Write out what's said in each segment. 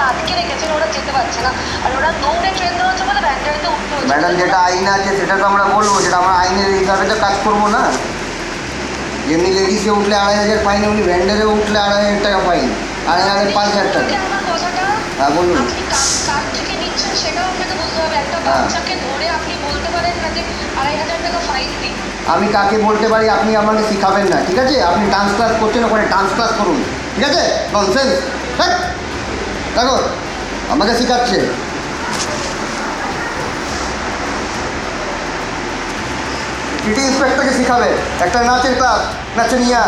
আটকে রেখেছেন, ওরা যেতে পারছে না। আর ওরা দৌড়ে ট্রেন ধরেছে বলে ভ্যানগাড়িতে উঠতে হচ্ছে। ম্যাডাম, যেটা আইন আছে সেটা তো আমরা বলবো, যেটা আমরা আইনের হিসাবে তো কাজ করবো না। যেমনি লেডিসে উঠলে 2,500 ফাইন, এমনি ভ্যান্ডারে উঠলে 2,500 টাকা ফাইন, 5,000 টাকা। আমার কথাটা হ্যাঁ বলুন। আপনি কার থেকে নিচ্ছেন সেটাও আপনাকে বুঝতে হবে। একটা বাচ্চাকে ধরে আপনি বলতে পারেন না যে 2,500 টাকা ফাইন দিন। আমি কাকে বলতে পারি আপনি আমাকে শিখাবেন না, ঠিক আছে? আপনি ডান্স ক্লাস করছেন, ওখানে ডান্স ক্লাস করুন, ঠিক আছে? ননসেন্স। হ্যাঁ দেখো, আমাকে শেখাচ্ছে। সিটি ইন্সপেক্টরকে শিখাবে একটা নাচের ক্লাস, নাচনিয়া।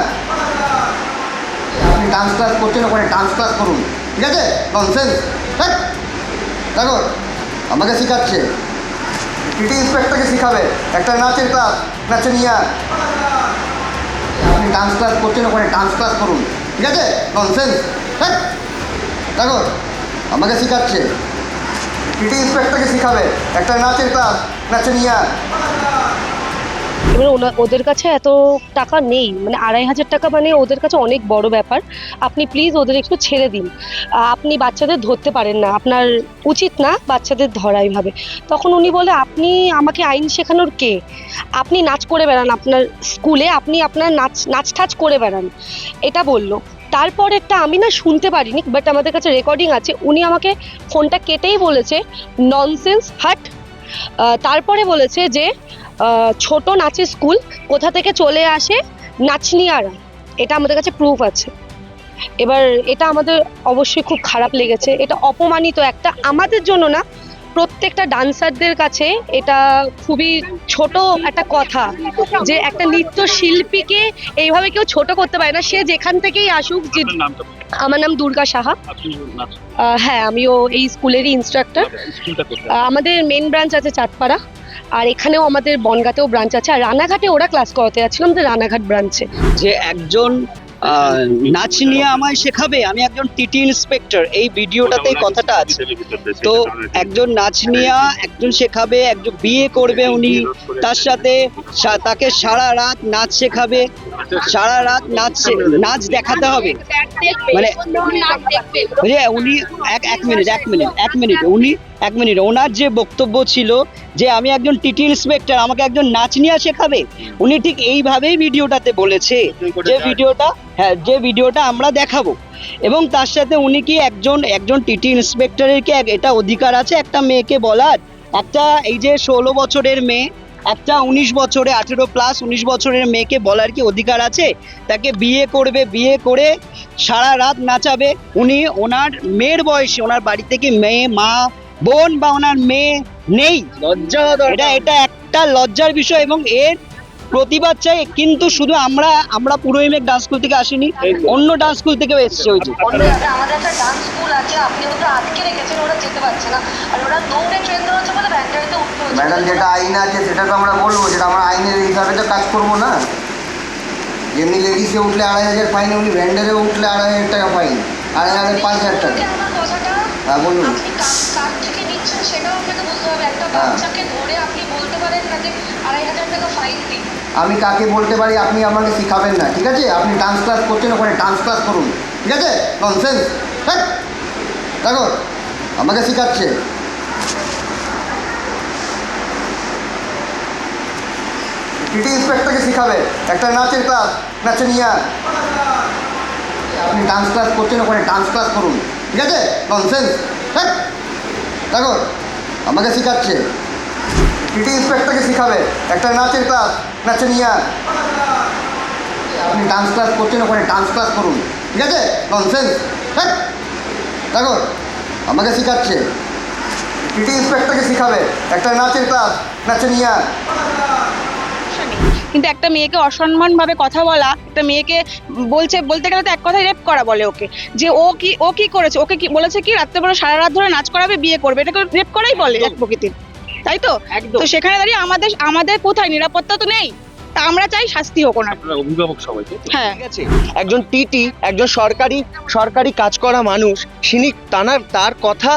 আপনি ডান্স ক্লাস করছেন, ওখানে ডান্স ক্লাস করুন, ঠিক আছে? ননসেন্স। হ্যাঁ দেখো, আমাকে শেখাচ্ছে। সিটি ইন্সপেক্টরকে শিখাবে একটা নাচের ক্লাস, নাচনিয়া। আপনি ডান্স ক্লাস করছেন, ওখানে ডান্স ক্লাস করুন, ঠিক আছে? ননসেন্স। হ্যাঁ দেখো, আমাকে শেখাচ্ছে। সিটি ইন্সপেক্টরকে শিখাবে একটা নাচের ক্লাস, নাচনিয়া। এবার ওদের কাছে এত টাকা নেই, মানে 2,500 টাকা মানে ওদের কাছে অনেক বড় ব্যাপার। আপনি প্লিজ ওদের একটু ছেড়ে দিন। আপনি বাচ্চাদের ধরতে পারেন না, আপনার উচিত না বাচ্চাদের ধরা এইভাবে। তখন উনি বলে, আপনি আমাকে আইন শেখানোর কে? আপনি নাচ করে বেড়ান আপনার স্কুলে, আপনি আপনার নাচ ঠাচ করে বেড়ান, এটা বললো। তারপরেরটা আমি না শুনতে পারিনি, বাট আমাদের কাছে রেকর্ডিং আছে। উনি আমাকে ফোনটা কেটেই বলেছে ননসেন্স, হাট। তারপরে বলেছে যে ছোট নাচের স্কুল কোথা থেকে চলে আসে নাচনিয়ারা, এটা আমাদের কাছে প্রুফ আছে। এবার এটা আমাদের অবশ্যই খুব খারাপ লেগেছে, এটা অপমানিত একটা, আমাদের জন্য না, প্রত্যেকটা ডান্সারদের কাছে এটা খুবই ছোট একটা কথা যে একটা নৃত্য শিল্পীকে এইভাবে কেউ ছোট করতে পারে না, সে যেখান থেকেই আসুক। যে আমার নাম দুর্গা সাহা। হ্যাঁ, আমিও এই স্কুলেরই ইনস্ট্রাক্টর। আমাদের মেন ব্রাঞ্চ আছে চাঁদপাড়া, আর এখানেও আমাদের বনগাঁতেও ব্রাঞ্চ আছে, আর রানাঘাটে ওরা ক্লাস করাতে যাচ্ছিলাম আমাদের রানাঘাট ব্রাঞ্চে। যে একজন নাচ নিয়ে আমায় শেখাবে, আমি একজন টিটি ইন্সপেক্টর, এই ভিডিওটাতে এই কথাটা আছে। তো একজন নাচ নিয়ে একজন শেখাবে, একজন বিয়ে করবে উনি, তার সাথে তাকে সারা রাত নাচ শেখাবে, সারা রাত নাচ দেখাতে হবে। মানে উনি এক মিনিট ওনার যে বক্তব্য ছিল যে আমি একজন টিটি ইন্সপেক্টর, আমাকে একজন নাচ নিয়ে শেখাবে, উনি ঠিক এইভাবেই ভিডিওটাতে বলেছে। যে ভিডিওটা আমরা দেখাবো, এবং তার সাথে উনি কি একজন টিটি ইন্সপেক্টরের কি এটা অধিকার আছে একটা মেয়েকে বলার, একটা এই যে 16 বছরের মেয়ে, একটা 19 বছরে 18+ 19 বছরের মেয়েকে বলার কি অধিকার আছে? তাকে বিয়ে করবে, বিয়ে করে সারা রাত নাচাবে। উনি ওনার মেয়ের বয়সে, ওনার বাড়ি থেকে মেয়ে, মা, বোন বা ওনার মেয়ে নেই, লজ্জা। এটা একটা লজ্জার বিষয়, এবং এর প্রতিবাদ চাই। কিন্তু শুধু আমরা পুরো ইমেক ডান্স স্কুল থেকে আসিনি, অন্য ডান্স স্কুল থেকেও এসেছে। আমাদের একটা ডান্স স্কুল আছে, আপনি ওদের আটকে রেখেছেন, ওরা যেতে পারছে না। আর ওরা দৌড়ে ট্রেন ধরেছে বলে ভ্যানগাড়িতে উঠতে হচ্ছে। ম্যাডাম, যেটা আইন আছে সেটা তো আমরা বলবো, যেটা আমরা আইনের হিসাবে তো কাজ করবো না। যেমনি লেডিসে উঠলে 2,500 ফাইন, এমনি ভ্যান্ডারে উঠলে 2,500 টাকা ফাইন, 5,000 টাকা। আমার কথাটা হ্যাঁ বলুন। আপনি কার থেকে নিচ্ছেন সেটাও আপনাকে বুঝতে হবে। একটা বাচ্চাকে ধরে আপনি বলতে পারেন না যে 2,500 টাকা ফাইন দিন। আমি কাকে বলতে পারি আপনি আমাকে শিখাবেন না, ঠিক আছে? আপনি ডান্স ক্লাস করছেন, ওখানে ডান্স ক্লাস করুন, ঠিক আছে? ননসেন্স। হ্যাঁ দেখো, আমাকে শেখাচ্ছে। সিটি ইন্সপেক্টরকে শিখাবে একটা নাচের ক্লাস, নাচনিয়া। আপনি ডান্স ক্লাস করছেন, ওখানে ডান্স ক্লাস করুন, ঠিক আছে? ননসেন্স। হ্যাঁ দেখো, আমাকে শেখাচ্ছে। সিটি ইন্সপেক্টরকে শিখাবে একটা নাচের ক্লাস, নাচনিয়া। আপনি ডান্স ক্লাস করছেন, ওখানে ডান্স ক্লাস করুন, ঠিক আছে? ননসেন্স। হ্যাঁ দেখো, আমাকে শেখাচ্ছে। সিটি ইন্সপেক্টরকে শিখাবে একটা নাচের ক্লাস, নাচনিয়া। কিন্তু একটা মেয়েকে অসম্মানভাবে কথা বলা, একটা মেয়েকে বলতে গেলে তো এক কথায় রেপ করা বলে ওকে। যে ও কি করেছে, ওকে কি বলেছে কি রাত্রেবেলা সারা রাত ধরে নাচ করাবে, বিয়ে করবে, এটাকে রেপ করাই বলে এক প্রকৃতির, তাই তো? তো সেখানে দাঁড়িয়ে আমাদের কোথায় নিরাপত্তা তো নেই, তা আমরা চাই শাস্তি হোক ওনার। অভিভাবক সবাই হ্যাঁ, ঠিক আছে, একজন টিটি, একজন সরকারি কাজ করা মানুষ, তার কথা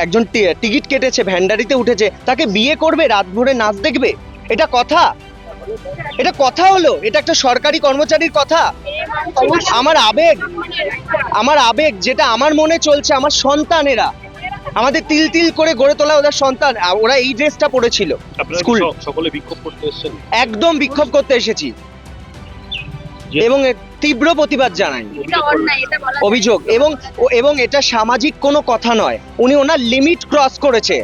একজন টিকিট কেটেছে, ভ্যান্ডারিতে উঠেছে, তাকে বিয়ে করবে, রাত ভরে নাচ দেখবে, এটা কথা? এটা কথা হলো? এটা একটা সরকারি কর্মচারীর কথা? আমার আবেগ যেটা আমার মনে চলছে, আমার সন্তানেরা, আমাদের তিল তিল করে গড়ে তোলা ওদের সন্তান, ওরা এই ড্রেসটা পরেছিল স্কুল। সকলে বিক্ষোভ করতে এসেছেন? একদম বিক্ষোভ করতে এসেছি এবং এর তীব্র প্রতিবাদ জানাই। অভিযোগ এবং এটা সামাজিক কোনো কথা নয়। উনি ওনার লিমিট ক্রস করেছে।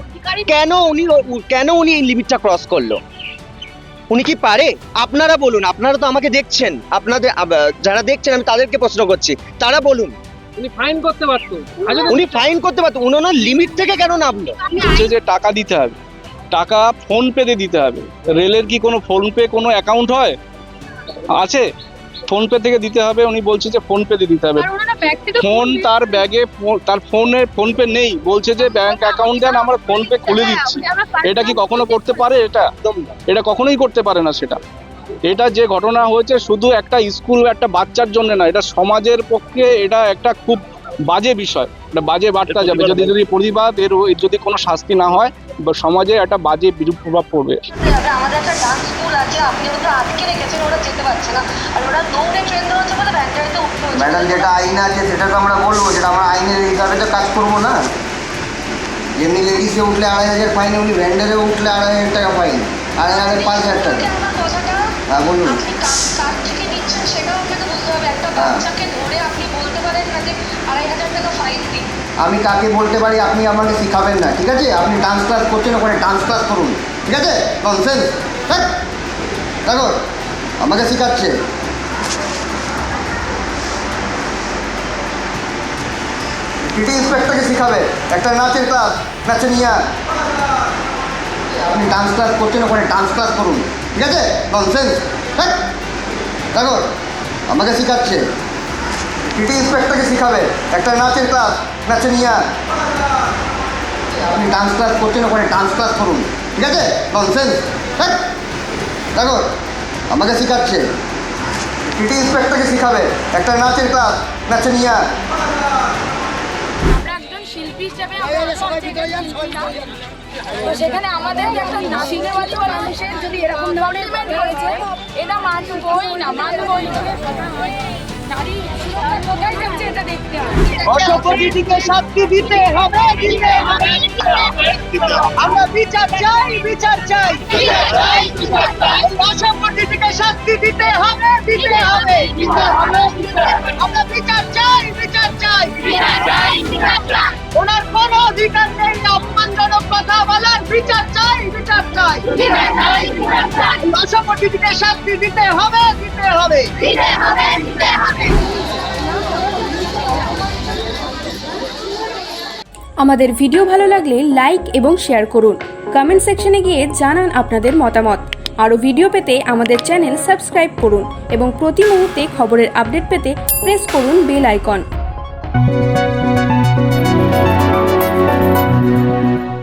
কেন উনি এই লিমিটটা ক্রস করলো? উনি কি পারে? আপনারা বলুন, আপনারা তো আমাকে দেখছেন, আপনাদের যারা দেখছেন আমি তাদেরকে প্রশ্ন করছি, তারা বলুন। উনি ফাইন করতে পারতো। উনি ওনার লিমিট থেকে কেন নামলো? বলছে যে টাকা দিতে হবে, টাকা ফোন পে তে দিতে হবে। রেলের কি কোনো ফোন পে কোনো অ্যাকাউন্ট হয়? আছে? ফোন পে থেকে দিতে হবে। উনি বলছে যে ফোন পে তে দিতে হবে। ফোন তার ব্যাগে, তার ফোন পে নেই, বলছে যে ব্যাংক অ্যাকাউন্ট দেন, আমরা ফোন পে খুলে দিচ্ছি। এটা কি কখনো করতে পারে? এটা কখনোই করতে পারে না। এটা যে ঘটনা হয়েছে শুধু একটা স্কুল, একটা বাচ্চার জন্য না, এটা সমাজের পক্ষে এটা একটা খুব বাজে বিষয়, এটা বাজে বার্তা যাবে। যদি প্রতিবাদ এর যদি কোনো শাস্তি না হয়, সমাজে একটা বাজে বিরূপ প্রভাব পড়বে। আমাদের একটা ডান্স স্কুল আছে, আপনি ওদের আটকে রেখেছেন, ওরা যেতে পারছে না, আর ওরা দৌড়ে ট্রেন ধরেছে বলে ব্যান্ডারিতে উঠতে হচ্ছে। ম্যাডাম, যেটা আইন আছে সেটা তো আমরা বলবো, যেটা আমরা আইনের হিসাবে তো কাজ করবো না। যেমনি লেডিসে উঠলে 2,500 ফাইন, উনি ভ্যান্ডারে উঠলে 2,500 টাকা ফাইন, 5,000 টাকা। আমার কথাটা হ্যাঁ বলুন। আপনি কার থেকে নিচ্ছেন সেটাও আপনাকে বুঝতে হবে। একটা বাচ্চাকে ধরে আপনি বলতে পারেন না যে 2,500 টাকা ফাইন দিন। আমি কাকে বলতে পারি আপনি আমাকে শিখাবেন না, ঠিক আছে? আপনি ডান্স ক্লাস করছেন, ওখানে ডান্স ক্লাস করুন, ঠিক আছে? ননসেন্স। দেখো আমাকে শেখাচ্ছে। পিটি ইন্সপেক্টরকে শিখাবে একটা নাচের ক্লাস, নাচনিয়া। আপনি ডান্স ক্লাস করছেন, ওখানে ডান্স ক্লাস করুন, ঠিক আছে? ননসেন্স। দেখো আমাকে শেখাচ্ছে। পিটি ইন্সপেক্টরকে শিখাবে একটা নাচের ক্লাস, নাচনিয়া। আপনি ডান্স ক্লাস করছেন, ওখানে ডান্স ক্লাস করুন, ঠিক আছে? ননসেন্স। দেখো আমাকে শেখাচ্ছে। পিটি ইন্সপেক্টরকে শিখাবে একটা নাচের ক্লাস, নাচনিয়া। আমরা একজন শিল্পী হিসেবে তো সেখানে আমাদের একটা সিনেমাটি মানুষের যদি এরকম ধরনের করেছে, এটা মানবই না, মানবই না। নারী সুরক্ষা কোথায় যাচ্ছে এটা দেখতে হবে। অসংগঠিতকে শাস্তি দিতে হবে। আমরা বিচার চাই। অসংগঠিতকে শাস্তি দিতে হবে। আমরা বিচার চাই। ওনার কোনো অধিকার নেই অপমানজনক কথা বলার। বিচার চাই। অসংগঠিতকে শাস্তি দিতে হবে। আমাদের ভিডিও ভালো লাগলে লাইক এবং শেয়ার করুন। কমেন্ট সেকশনে গিয়ে জানান আপনাদের মতামত। আরও ভিডিও পেতে আমাদের চ্যানেল সাবস্ক্রাইব করুন এবং প্রতি মুহূর্তে খবরের আপডেট পেতে প্রেস করুন বেল আইকন।